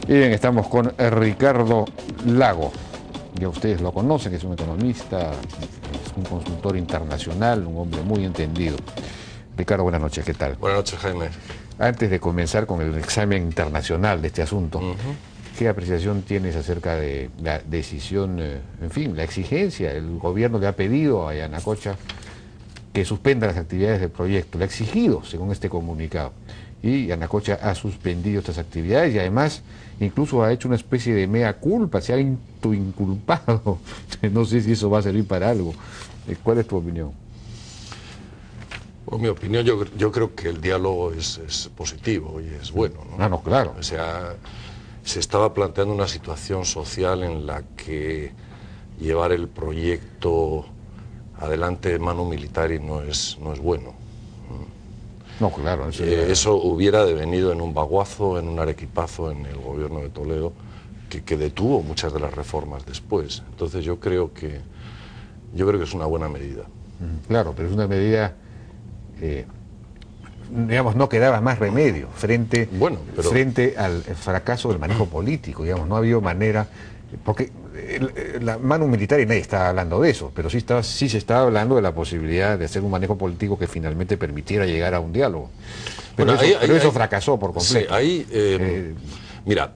Bien, estamos con Ricardo Lago. Ya ustedes lo conocen, es un economista, es un consultor internacional, un hombre muy entendido. Ricardo, buenas noches, ¿qué tal? Buenas noches, Jaime. Antes de comenzar con el examen internacional de este asunto, ¿qué apreciación tienes acerca de la decisión, en fin, la exigencia? El gobierno le ha pedido a Yanacocha que suspenda las actividades del proyecto, le ha exigido, según este comunicado. Y Yanacocha ha suspendido estas actividades y además incluso ha hecho una especie de mea culpa, se ha inculpado. No sé si eso va a servir para algo. ¿Cuál es tu opinión? Por mi opinión, yo creo que el diálogo es positivo y es bueno, ¿no? Ah, no, claro. O sea, se estaba planteando una situación social en la que llevar el proyecto adelante de mano militar y no es bueno. No, claro. Eso hubiera devenido en un baguazo, en un arequipazo en el gobierno de Toledo, que detuvo muchas de las reformas después. Entonces yo creo que es una buena medida. Claro, pero es una medida, digamos, no quedaba más remedio frente al fracaso del manejo político, digamos, no ha habido manera, porque la mano militar, y nadie está hablando de eso, pero sí se estaba hablando de la posibilidad de hacer un manejo político que finalmente permitiera llegar a un diálogo. Pero eso fracasó por completo. Sí, mira,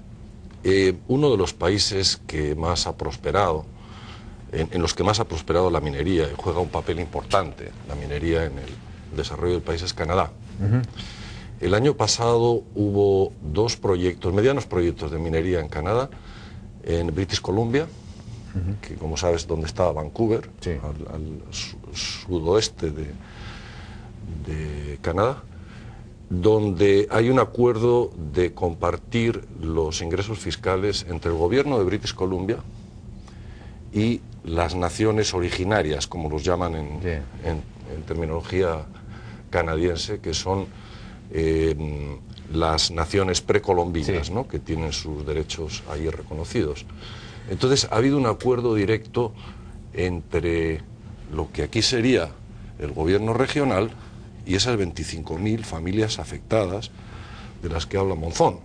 uno de los países que más ha prosperado, en los que más ha prosperado la minería y juega un papel importante, la minería en el desarrollo del país, es Canadá. El año pasado hubo dos proyectos, medianos proyectos de minería en Canadá, en British Columbia, que como sabes donde está Vancouver, sí, al sudoeste de Canadá, donde hay un acuerdo de compartir los ingresos fiscales entre el gobierno de British Columbia y las naciones originarias, como los llaman en terminología canadiense, que son las naciones precolombinas, sí, ¿no?, que tienen sus derechos ahí reconocidos. Entonces ha habido un acuerdo directo entre lo que aquí sería el gobierno regional y esas 25.000 familias afectadas de las que habla Monzón.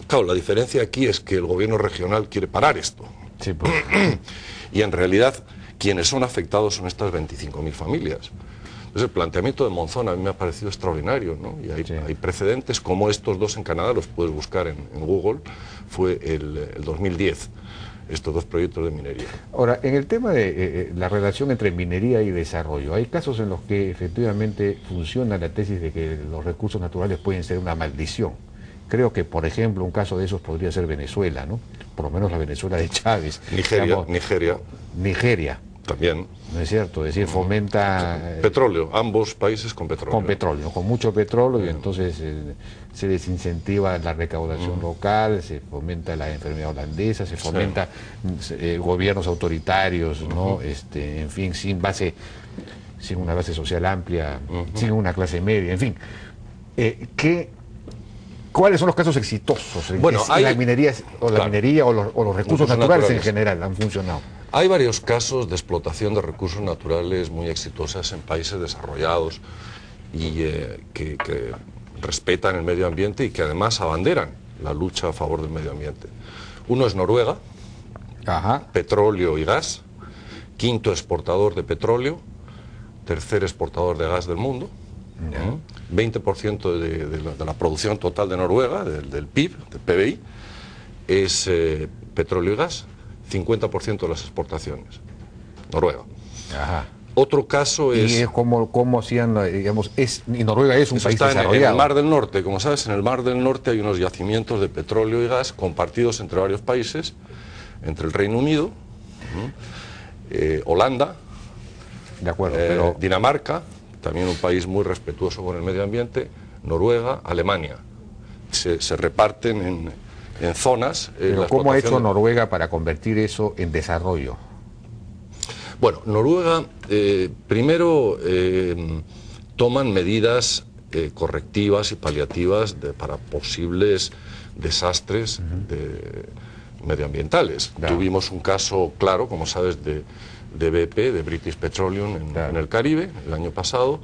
Claro, la diferencia aquí es que el gobierno regional quiere parar esto. Sí, pues. Y en realidad quienes son afectados son estas 25.000 familias. Entonces el planteamiento de Monzón a mí me ha parecido extraordinario, ¿no? Y hay precedentes como estos dos en Canadá, los puedes buscar en Google, fue el 2010, estos dos proyectos de minería. Ahora, en el tema de la relación entre minería y desarrollo, hay casos en los que efectivamente funciona la tesis de que los recursos naturales pueden ser una maldición. Creo que, por ejemplo, un caso de esos podría ser Venezuela, ¿no? Por lo menos la Venezuela de Chávez. Nigeria. También. ¿No es cierto? Es decir, fomenta... Petróleo, ambos países con petróleo. Con petróleo, con mucho petróleo, y entonces se desincentiva la recaudación local, se fomenta la enfermedad holandesa, se fomenta gobiernos autoritarios, ¿no? En fin, sin una base social amplia, sin una clase media, en fin. ¿Cuáles son los casos exitosos en que la minería o los recursos naturales en general han funcionado? Hay varios casos de explotación de recursos naturales muy exitosas en países desarrollados y que respetan el medio ambiente y que además abanderan la lucha a favor del medio ambiente. Uno es Noruega, petróleo y gas, quinto exportador de petróleo, tercer exportador de gas del mundo. 20% de la producción total de Noruega, del PIB, del PBI, es petróleo y gas, 50% de las exportaciones. Noruega. Otro caso es... ¿Y cómo hacían, digamos, y Noruega es un país desarrollado? En el Mar del Norte, como sabes, en el Mar del Norte hay unos yacimientos de petróleo y gas compartidos entre varios países, entre el Reino Unido, Holanda, de acuerdo, pero... Dinamarca, también un país muy respetuoso con el medio ambiente, Noruega, Alemania. Se reparten en zonas. Pero ¿cómo ha hecho Noruega para convertir eso en desarrollo? Bueno, Noruega primero toman medidas correctivas y paliativas para posibles desastres medioambientales. Claro. Tuvimos un caso claro, como sabes, de BP, de British Petroleum en el Caribe, el año pasado.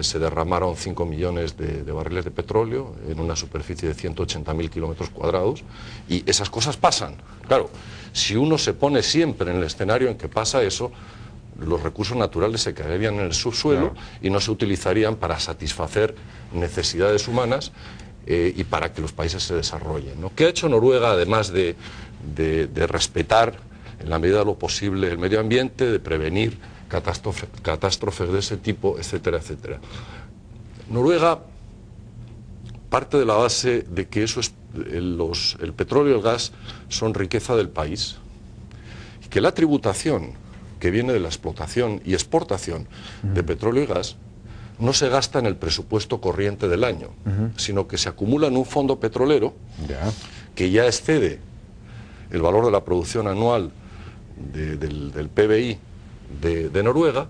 se derramaron 5 millones de barriles de petróleo en una superficie de 180.000 kilómetros cuadrados, y esas cosas pasan. Claro, si uno se pone siempre en el escenario en que pasa eso, los recursos naturales se caerían en el subsuelo, claro, y no se utilizarían para satisfacer necesidades humanas y para que los países se desarrollen, ¿no? ¿Qué ha hecho Noruega, además de respetar en la medida de lo posible el medio ambiente, de prevenir catástrofes de ese tipo, etcétera, etcétera? Noruega parte de la base de que eso es, el petróleo y el gas son riqueza del país, y que la tributación que viene de la explotación y exportación de petróleo y gas no se gasta en el presupuesto corriente del año, sino que se acumula en un fondo petrolero que ya excede el valor de la producción anual del PBI de Noruega,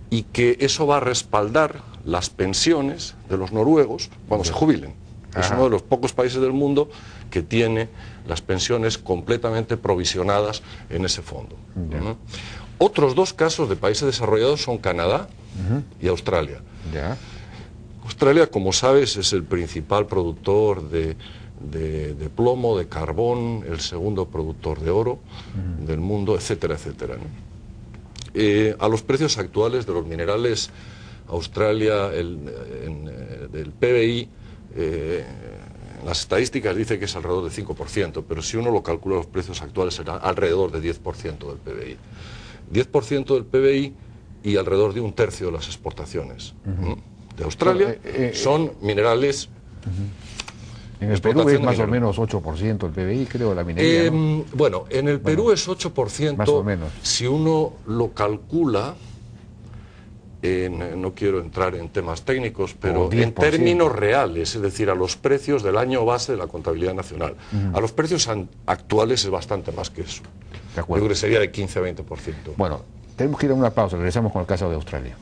y que eso va a respaldar las pensiones de los noruegos cuando se jubilen. Es uno de los pocos países del mundo que tiene las pensiones completamente provisionadas en ese fondo. Otros dos casos de países desarrollados son Canadá y Australia. Australia, como sabes, es el principal productor de plomo, de carbón, el segundo productor de oro del mundo, etcétera, etcétera, ¿no? A los precios actuales de los minerales, Australia, del PBI, las estadísticas dicen que es alrededor del 5%, pero si uno lo calcula los precios actuales será alrededor de 10% del PBI. 10% del PBI y alrededor de un tercio de las exportaciones de Australia son minerales. En el Perú es más o menos 8% el PBI, creo, la minería, ¿no? Bueno, en el Perú es 8%, más o menos. Si uno lo calcula, no quiero entrar en temas técnicos, pero en términos reales, es decir, a los precios del año base de la contabilidad nacional. A los precios actuales es bastante más que eso. Yo creo que sería de 15 a 20%. Bueno, tenemos que ir a una pausa, regresamos con el caso de Australia.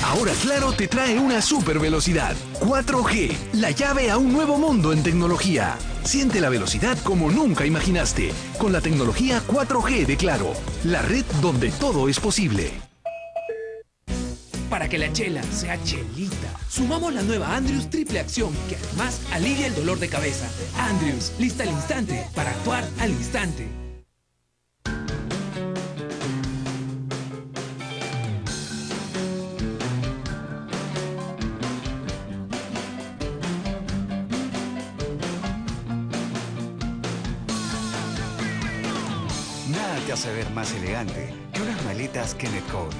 Ahora Claro te trae una super velocidad. 4G, la llave a un nuevo mundo en tecnología. Siente la velocidad como nunca imaginaste, con la tecnología 4G de Claro, la red donde todo es posible. Para que la chela sea chelita, sumamos la nueva Andrews Triple Acción, que además alivia el dolor de cabeza. Andrews, lista al instante, para actuar al instante. Te hace ver más elegante que unas maletas Kenneth Cole.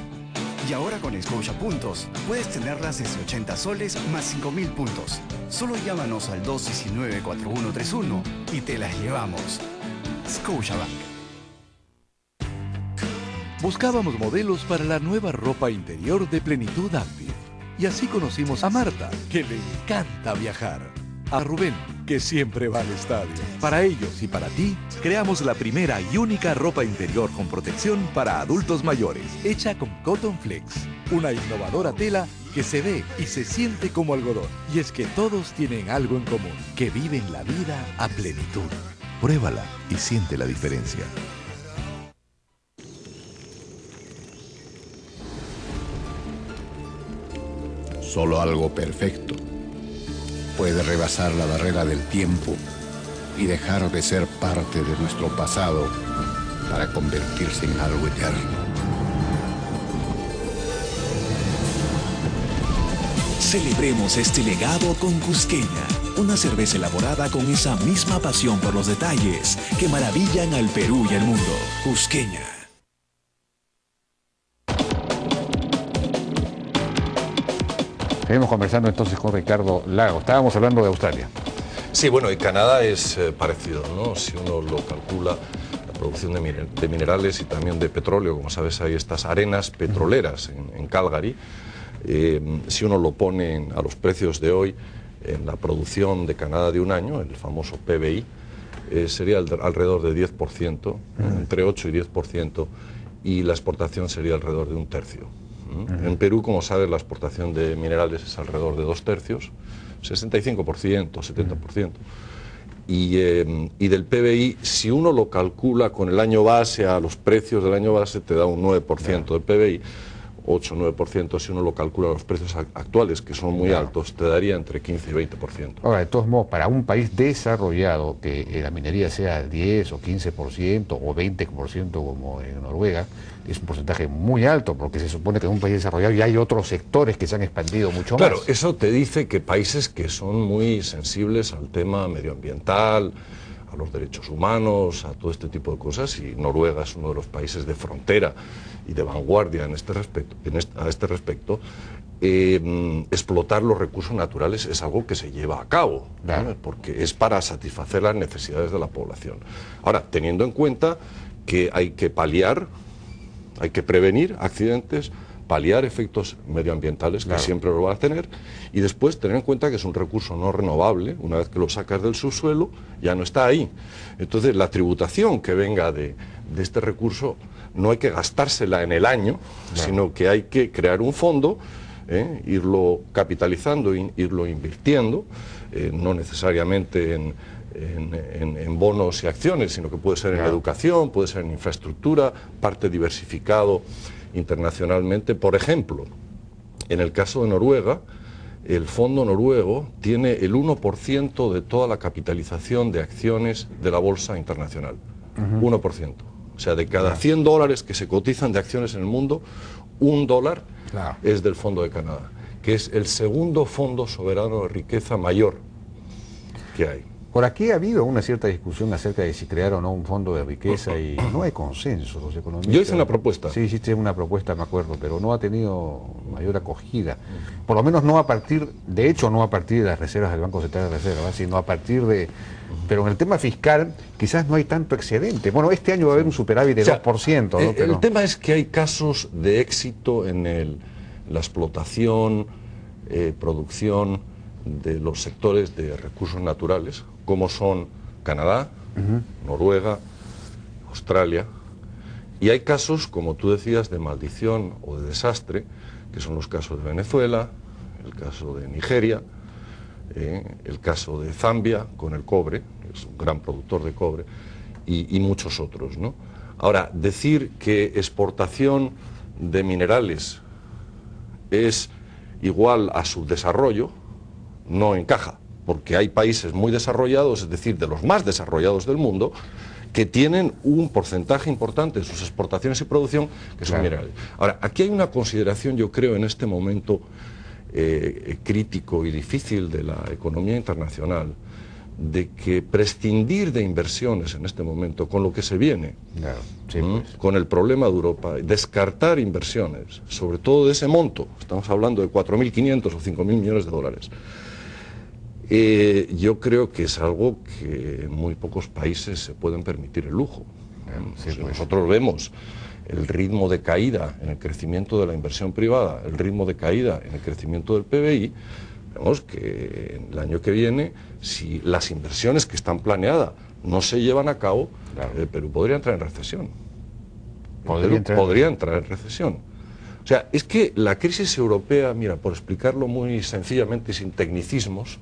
Y ahora con Scotia Puntos puedes tenerlas desde 80 soles más 5.000 puntos. Solo llámanos al 219-4131 y te las llevamos. Scotiabank. Buscábamos modelos para la nueva ropa interior de Plenitud Active. Y así conocimos a Marta, que le encanta viajar. A Rubén, que siempre va al estadio. Para ellos y para ti, creamos la primera y única ropa interior con protección para adultos mayores, hecha con Cotton Flex, una innovadora tela que se ve y se siente como algodón. Y es que todos tienen algo en común, que viven la vida a plenitud. Pruébala y siente la diferencia. Solo algo perfecto puede rebasar la barrera del tiempo y dejar de ser parte de nuestro pasado para convertirse en algo eterno. Celebremos este legado con Cusqueña, una cerveza elaborada con esa misma pasión por los detalles que maravillan al Perú y al mundo. Cusqueña. Seguimos conversando entonces con Ricardo Lago. Estábamos hablando de Australia. Sí, bueno, y Canadá es parecido, ¿no? Si uno lo calcula, la producción de minerales y también de petróleo, como sabes, hay estas arenas petroleras en Calgary. Si uno lo pone a los precios de hoy, en la producción de Canadá de un año, el famoso PBI, sería alrededor de 10%, entre 8 y 10%. y la exportación sería alrededor de 1/3. En Perú, como sabes, la exportación de minerales es alrededor de 2/3, 65%, 70%. Y del PBI, si uno lo calcula con el año base, a los precios del año base, te da un 9% del PBI, 8-9%, si uno lo calcula a los precios actuales, que son muy altos, te daría entre 15 y 20%. Ahora, de todos modos, para un país desarrollado, que la minería sea 10 o 15% o 20% como en Noruega, es un porcentaje muy alto, porque se supone que en un país desarrollado ya hay otros sectores que se han expandido mucho más. Claro, eso te dice que países que son muy sensibles al tema medioambiental, a los derechos humanos, a todo este tipo de cosas, y Noruega es uno de los países de frontera y de vanguardia en este respecto, explotar los recursos naturales es algo que se lleva a cabo, ¿no? Porque es para satisfacer las necesidades de la población. Ahora, teniendo en cuenta que hay que paliar, hay que prevenir accidentes, paliar efectos medioambientales, que siempre lo va a tener, y después tener en cuenta que es un recurso no renovable. Una vez que lo sacas del subsuelo, ya no está ahí. Entonces, la tributación que venga de este recurso no hay que gastársela en el año, sino que hay que crear un fondo, irlo capitalizando, irlo invirtiendo, no necesariamente en bonos y acciones, sino que puede ser en educación, puede ser en infraestructura, parte diversificado internacionalmente. Por ejemplo, en el caso de Noruega, el fondo noruego tiene el 1% de toda la capitalización de acciones de la bolsa internacional. 1%. O sea, de cada $100 que se cotizan de acciones en el mundo, $1 es del Fondo de Canadá, que es el segundo fondo soberano de riqueza mayor que hay. Por aquí ha habido una cierta discusión acerca de si crear o no un fondo de riqueza y no hay consenso. Los economistas. Yo hice una propuesta. Sí, hiciste una propuesta, me acuerdo, pero no ha tenido mayor acogida. Por lo menos no a partir, de hecho no a partir de las reservas del Banco Central de Reserva, sino a partir de... Pero en el tema fiscal quizás no hay tanto excedente. Bueno, este año va a haber un superávit de 2%. ¿no? Pero... El tema es que hay casos de éxito en la explotación, producción de los sectores de recursos naturales, como son Canadá, Noruega, Australia, y hay casos, como tú decías, de maldición o de desastre, que son los casos de Venezuela, el caso de Nigeria, el caso de Zambia con el cobre, que es un gran productor de cobre, y muchos otros, ¿no? Ahora, decir que exportación de minerales es igual a subdesarrollo no encaja, porque hay países muy desarrollados, es decir, de los más desarrollados del mundo, que tienen un porcentaje importante de sus exportaciones y producción que son minerales. Ahora, aquí hay una consideración, yo creo, en este momento crítico y difícil de la economía internacional, de que prescindir de inversiones en este momento, con lo que se viene, con el problema de Europa, descartar inversiones, sobre todo de ese monto, estamos hablando de 4.500 o 5.000 millones de dólares, yo creo que es algo que muy pocos países se pueden permitir el lujo. Si nosotros vemos el ritmo de caída en el crecimiento de la inversión privada, el ritmo de caída en el crecimiento del PBI, vemos que en el año que viene, si las inversiones que están planeadas no se llevan a cabo, Perú podría entrar en recesión. Podría entrar en recesión. O sea, es que la crisis europea, mira, por explicarlo muy sencillamente y sin tecnicismos,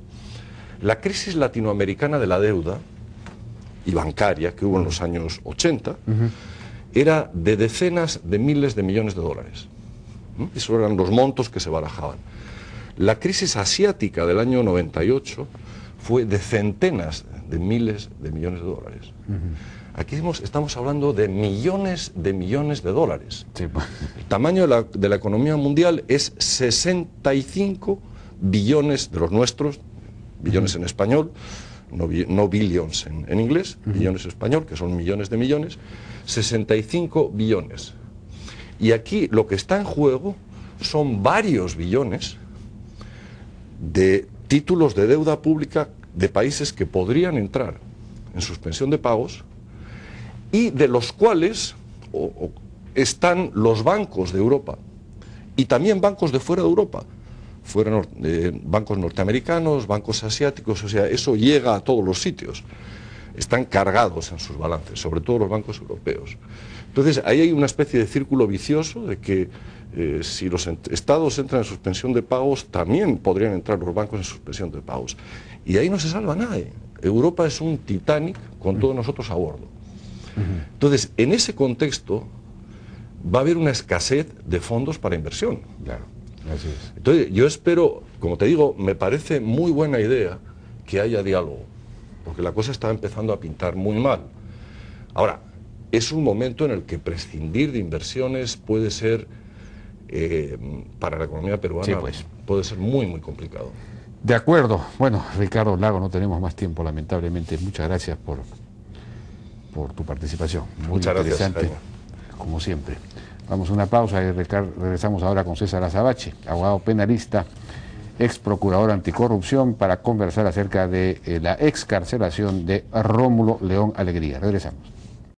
la crisis latinoamericana de la deuda y bancaria que hubo en los años 80 era de decenas de miles de millones de dólares. Esos eran los montos que se barajaban. La crisis asiática del año 98 fue de centenas de miles de millones de dólares. Aquí estamos hablando de millones de dólares. El tamaño de la economía mundial es 65 billones de los nuestros, billones en español, no billions en inglés, billones en español, que son millones de millones, 65 billones. Y aquí lo que está en juego son varios billones de títulos de deuda pública de países que podrían entrar en suspensión de pagos y de los cuales están los bancos de Europa y también bancos de fuera de Europa, bancos norteamericanos, bancos asiáticos, o sea, eso llega a todos los sitios. están cargados en sus balances, sobre todo los bancos europeos. Entonces, ahí hay una especie de círculo vicioso de que si los estados entran en suspensión de pagos, también podrían entrar los bancos en suspensión de pagos. Y ahí no se salva nadie. Europa es un Titanic con todos nosotros a bordo. Entonces, en ese contexto, va a haber una escasez de fondos para inversión. Claro, así es. Entonces, yo espero, como te digo, me parece muy buena idea que haya diálogo, porque la cosa está empezando a pintar muy mal. Ahora, es un momento en el que prescindir de inversiones puede ser, para la economía peruana, Sí, pues. puede ser muy, muy complicado. De acuerdo. Bueno, Ricardo Lago, no tenemos más tiempo, lamentablemente. Muchas gracias por tu participación. Muy Muchas gracias, interesante, Jaime. como siempre. Vamos a una pausa y regresamos ahora con César Azabache, abogado penalista, ex procurador anticorrupción, para conversar acerca de la excarcelación de Rómulo León Alegría. Regresamos.